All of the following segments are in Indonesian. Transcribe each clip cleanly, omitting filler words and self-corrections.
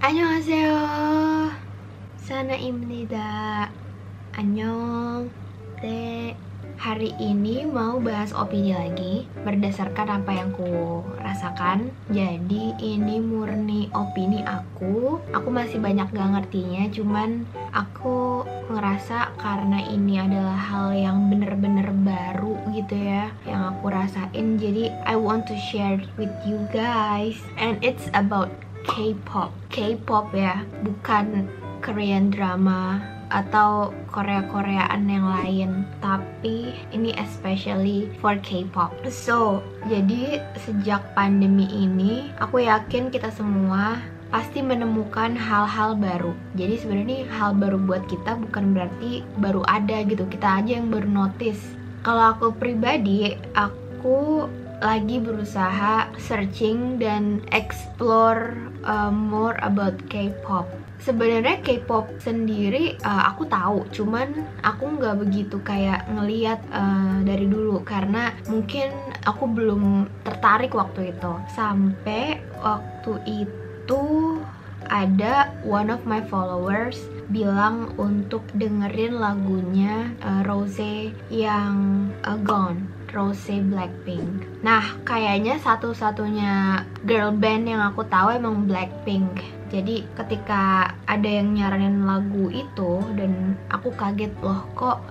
안녕하세요. Sanaimnida. Annyeong. Hari ini mau bahas opini lagi berdasarkan apa yang ku rasakan. Jadi ini murni opini aku. Aku masih banyak gak ngertinya, cuman aku ngerasa karena ini adalah hal yang bener-bener baru gitu ya, yang aku rasain. Jadi I want to share with you guys. And it's about K-pop. K-pop ya, bukan Korean drama atau Korea-Koreaan yang lain, tapi ini especially for K-pop. So, jadi sejak pandemi ini, aku yakin kita semua pasti menemukan hal-hal baru. Jadi sebenarnya hal baru buat kita bukan berarti baru ada gitu, kita aja yang baru notice. Kalau aku pribadi, aku lagi berusaha searching dan explore more about K-pop. Sebenarnya K-pop sendiri aku tahu, cuman aku nggak begitu kayak ngeliat dari dulu karena mungkin aku belum tertarik waktu itu. Sampai waktu itu ada one of my followers bilang untuk dengerin lagunya Rose yang Gone, Rose Blackpink. Nah, kayaknya satu-satunya girl band yang aku tahu emang Blackpink. Jadi ketika ada yang nyaranin lagu itu dan aku kaget, loh kok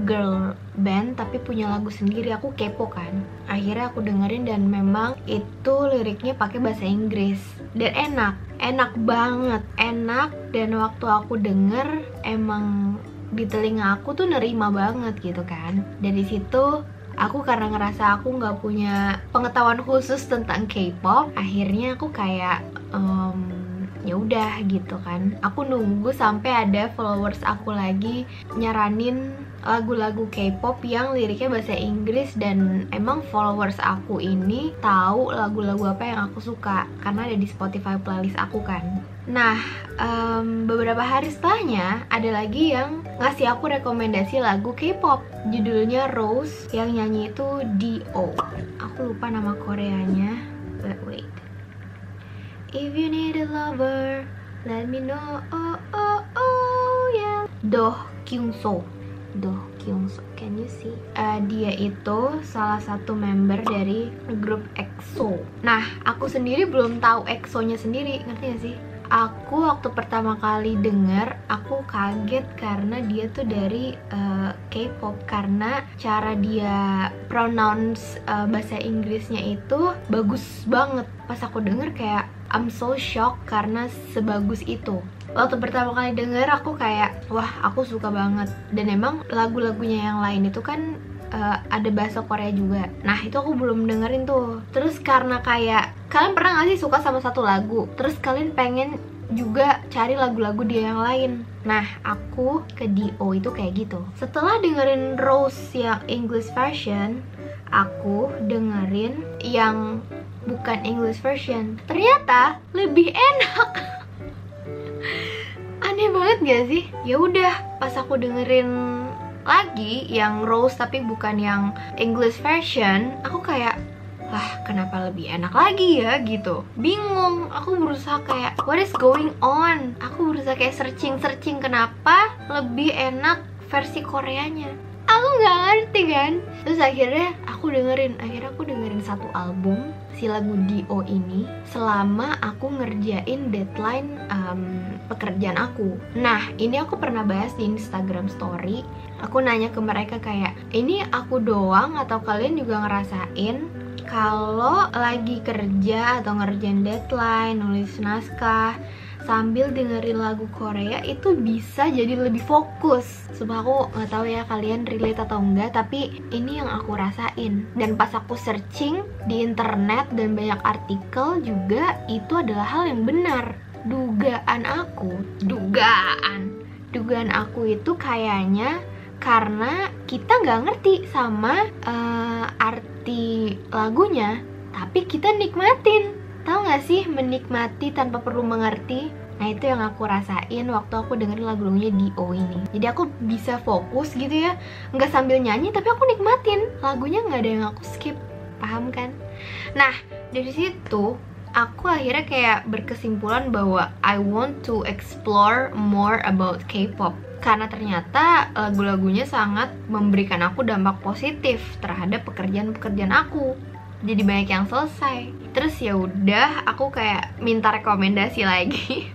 girl band tapi punya lagu sendiri. Aku kepo kan. Akhirnya aku dengerin dan memang itu liriknya pakai bahasa Inggris dan enak banget, enak. Dan waktu aku denger emang di telinga aku tuh nerima banget gitu kan. Dari situ aku karena ngerasa aku nggak punya pengetahuan khusus tentang K-pop, akhirnya aku kayak ya udah gitu kan. Aku nunggu sampai ada followers aku lagi nyaranin lagu-lagu K-pop yang liriknya bahasa Inggris, dan emang followers aku ini tahu lagu-lagu apa yang aku suka karena ada di Spotify playlist aku kan. Nah, beberapa hari setelahnya ada lagi yang ngasih aku rekomendasi lagu K-pop, judulnya Rose, yang nyanyi itu D.O. Aku lupa nama Koreanya, but wait. If you need a lover, let me know. Oh yeah. Do Kyung-soo. Can you see? Dia itu salah satu member dari grup EXO. Nah, aku sendiri belum tahu EXO-nya sendiri, ngerti gak sih? Aku waktu pertama kali denger, aku kaget karena dia tuh dari K-pop, karena cara dia pronounce bahasa Inggrisnya itu bagus banget. Pas aku denger kayak I'm so shocked karena sebagus itu. Waktu pertama kali denger aku kayak wah, aku suka banget. Dan emang lagu-lagunya yang lain itu kan ada bahasa Korea juga. Nah, itu aku belum dengerin tuh. Terus karena kayak kalian pernah gak sih suka sama satu lagu, terus kalian pengen juga cari lagu-lagu dia yang lain. Nah, aku ke D.O itu kayak gitu. Setelah dengerin Rose yang English version, aku dengerin yang bukan English version. Ternyata lebih enak. Aneh banget gak sih? Ya udah, pas aku dengerin lagi yang Rose tapi bukan yang English version, aku kayak lah, kenapa lebih enak lagi ya gitu. Bingung, aku berusaha kayak what is going on. Aku berusaha kayak searching kenapa lebih enak versi Koreanya. Aku nggak ngerti kan. Terus akhirnya aku dengerin satu album si lagu D.O ini selama aku ngerjain deadline pekerjaan aku. Nah, ini aku pernah bahas di Instagram story. Aku nanya ke mereka kayak, ini aku doang atau kalian juga ngerasain kalau lagi kerja atau ngerjain deadline, nulis naskah sambil dengerin lagu Korea itu bisa jadi lebih fokus. Sumpah aku nggak tahu ya kalian relate atau enggak, tapi ini yang aku rasain. Dan pas aku searching di internet dan banyak artikel juga, itu adalah hal yang benar. Dugaan aku itu kayaknya karena kita nggak ngerti sama arti lagunya, tapi kita nikmatin. Tahu nggak sih, menikmati tanpa perlu mengerti? Nah, itu yang aku rasain waktu aku dengerin lagu-lagunya D.O ini. Jadi aku bisa fokus gitu ya, nggak sambil nyanyi, tapi aku nikmatin lagunya, nggak ada yang aku skip. Paham kan? Nah, dari situ aku akhirnya kayak berkesimpulan bahwa I want to explore more about K-pop, karena ternyata lagu-lagunya sangat memberikan aku dampak positif terhadap pekerjaan-pekerjaan aku. Jadi banyak yang selesai. Terus ya udah, aku kayak minta rekomendasi lagi.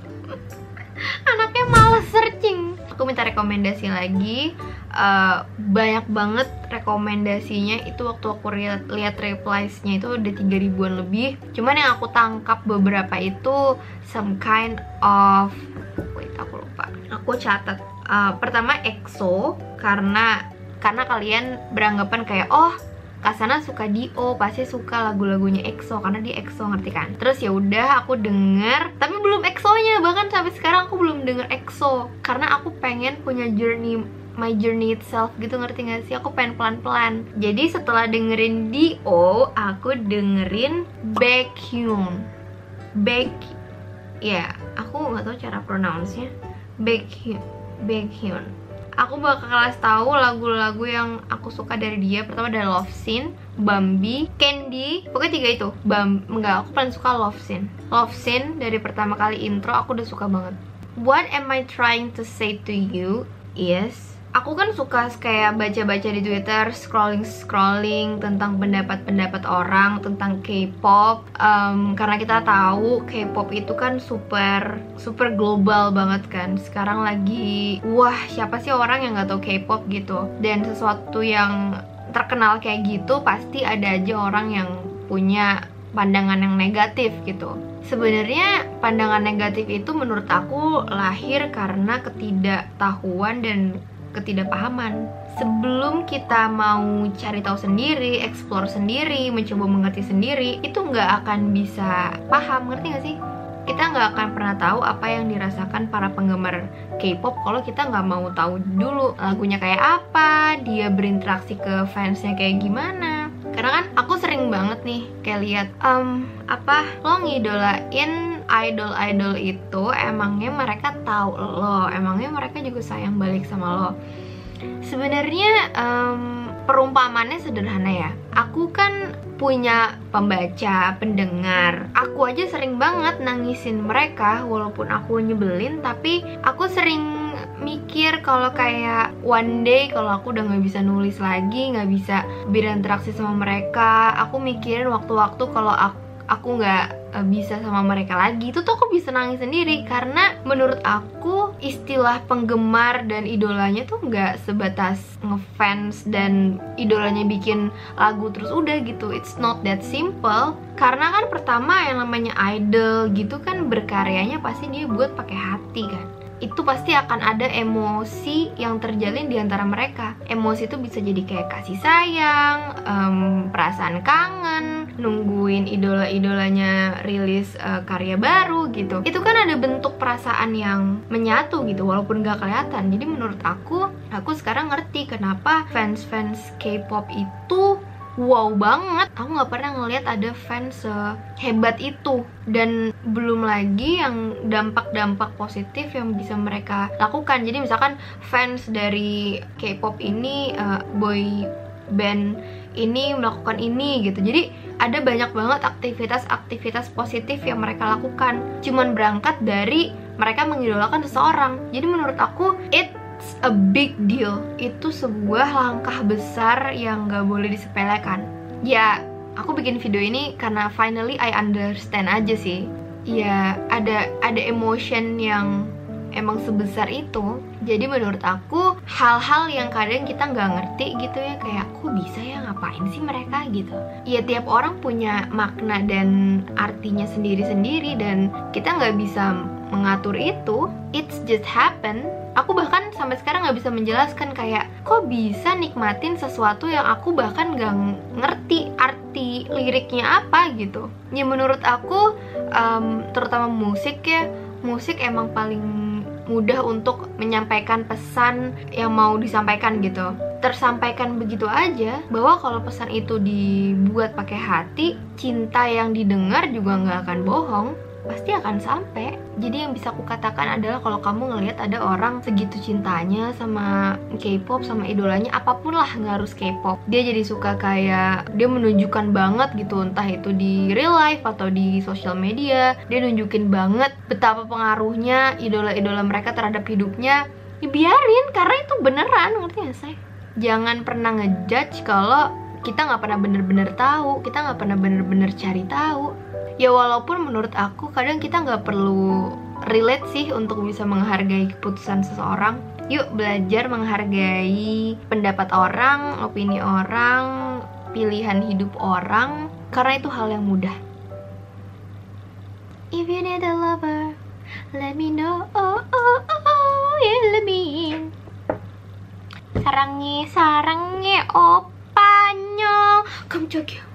Anaknya males searching. Aku minta rekomendasi lagi. Banyak banget rekomendasinya. Itu waktu aku lihat replies-nya itu udah 3.000-an lebih. Cuman yang aku tangkap beberapa itu some kind of, wait aku lupa, aku catat. Pertama EXO, karena kalian beranggapan kayak oh Kasana suka Dio, pasti suka lagu-lagunya EXO karena dia EXO, ngerti kan? Terus ya udah aku denger, tapi belum EXO-nya, bahkan sampai sekarang aku belum denger EXO karena aku pengen punya my journey itself gitu, ngerti gak sih? Aku pengen pelan-pelan. Jadi setelah dengerin Dio, aku dengerin Baekhyun. Ya, aku nggak tahu cara pronounce-nya. Baekhyun. Aku bakal kasih tahu lagu-lagu yang aku suka dari dia. Pertama ada Love Scene, Bambi, Candy, pokoknya 3 itu. Enggak, aku paling suka Love Scene. Love Scene dari pertama kali intro aku udah suka banget. What am I trying to say to you is, aku kan suka kayak baca-baca di Twitter, scrolling tentang pendapat-pendapat orang tentang K-pop. Karena kita tahu K-pop itu kan super global banget kan. Sekarang lagi, wah siapa sih orang yang nggak tahu K-pop gitu. Dan sesuatu yang terkenal kayak gitu pasti ada aja orang yang punya pandangan yang negatif gitu. Sebenarnya pandangan negatif itu menurut aku lahir karena ketidaktahuan dan ketidakpahaman. Sebelum kita mau cari tahu sendiri, explore sendiri, mencoba mengerti sendiri, itu nggak akan bisa paham, ngerti nggak sih? Kita nggak akan pernah tahu apa yang dirasakan para penggemar K-pop kalau kita nggak mau tahu dulu lagunya kayak apa, dia berinteraksi ke fansnya kayak gimana. Karena kan aku sering banget nih kayak lihat lo ngidolain idol itu, emangnya mereka tahu lo, emangnya mereka juga sayang balik sama lo. Sebenarnya perumpamannya sederhana ya. Aku kan punya pembaca, pendengar. Aku aja sering banget nangisin mereka walaupun aku nyebelin, tapi aku sering mikir kalau kayak one day kalau aku udah nggak bisa nulis lagi, nggak bisa berinteraksi sama mereka, aku mikirin waktu-waktu kalau aku nggak bisa sama mereka lagi, itu tuh aku bisa nangis sendiri. Karena menurut aku istilah penggemar dan idolanya tuh nggak sebatas ngefans dan idolanya bikin lagu terus udah gitu. It's not that simple. Karena kan pertama yang namanya idol gitu kan berkaryanya pasti dia buat pakai hati kan. Itu pasti akan ada emosi yang terjalin di antara mereka. Emosi itu bisa jadi kayak kasih sayang, perasaan kangen, nungguin idola-idolanya rilis karya baru gitu. Itu kan ada bentuk perasaan yang menyatu gitu, walaupun gak kelihatan. Jadi menurut aku sekarang ngerti kenapa fans-fans K-pop itu wow banget. Aku nggak pernah ngeliat ada fans sehebat itu. Dan belum lagi yang dampak-dampak positif yang bisa mereka lakukan. Jadi misalkan fans dari K-pop ini, boy band ini melakukan ini gitu. Jadi ada banyak banget aktivitas positif yang mereka lakukan, cuman berangkat dari mereka mengidolakan seseorang. Jadi menurut aku it's a big deal. Itu sebuah langkah besar yang gak boleh disepelekan. Ya, aku bikin video ini karena finally I understand aja sih. Ya, ada emotion yang emang sebesar itu. Jadi menurut aku hal-hal yang kadang kita nggak ngerti gitu ya, kayak kok bisa ya, ngapain sih mereka gitu. Ya tiap orang punya makna dan artinya sendiri-sendiri dan kita nggak bisa mengatur itu. It's just happen. Aku bahkan sampai sekarang nggak bisa menjelaskan kayak kok bisa nikmatin sesuatu yang aku bahkan nggak ngerti arti liriknya apa gitu. Ya menurut aku terutama musik ya, musik emang paling mudah untuk menyampaikan pesan yang mau disampaikan gitu. Tersampaikan begitu aja, bahwa kalau pesan itu dibuat pakai hati, cinta yang didengar juga nggak akan bohong. pasti akan sampai. Jadi yang bisa aku katakan adalah kalau kamu ngelihat ada orang segitu cintanya sama K-pop, sama idolanya, apapun lah, nggak harus K-pop, dia jadi suka kayak dia menunjukkan banget gitu, entah itu di real life atau di sosial media, dia nunjukin banget betapa pengaruhnya idola-idola mereka terhadap hidupnya. Ya biarin, karena itu beneran, ngerti gak sih? Jangan pernah ngejudge kalau kita nggak pernah bener-bener tahu, kita nggak pernah bener-bener cari tahu. Ya walaupun menurut aku kadang kita nggak perlu relate sih untuk bisa menghargai keputusan seseorang. Yuk belajar menghargai pendapat orang, opini orang, pilihan hidup orang, karena itu hal yang mudah. If you need a lover, let me know. Oh oh oh, yeah, let me in. 사랑해 사랑해 오빠냐 깜짝이야.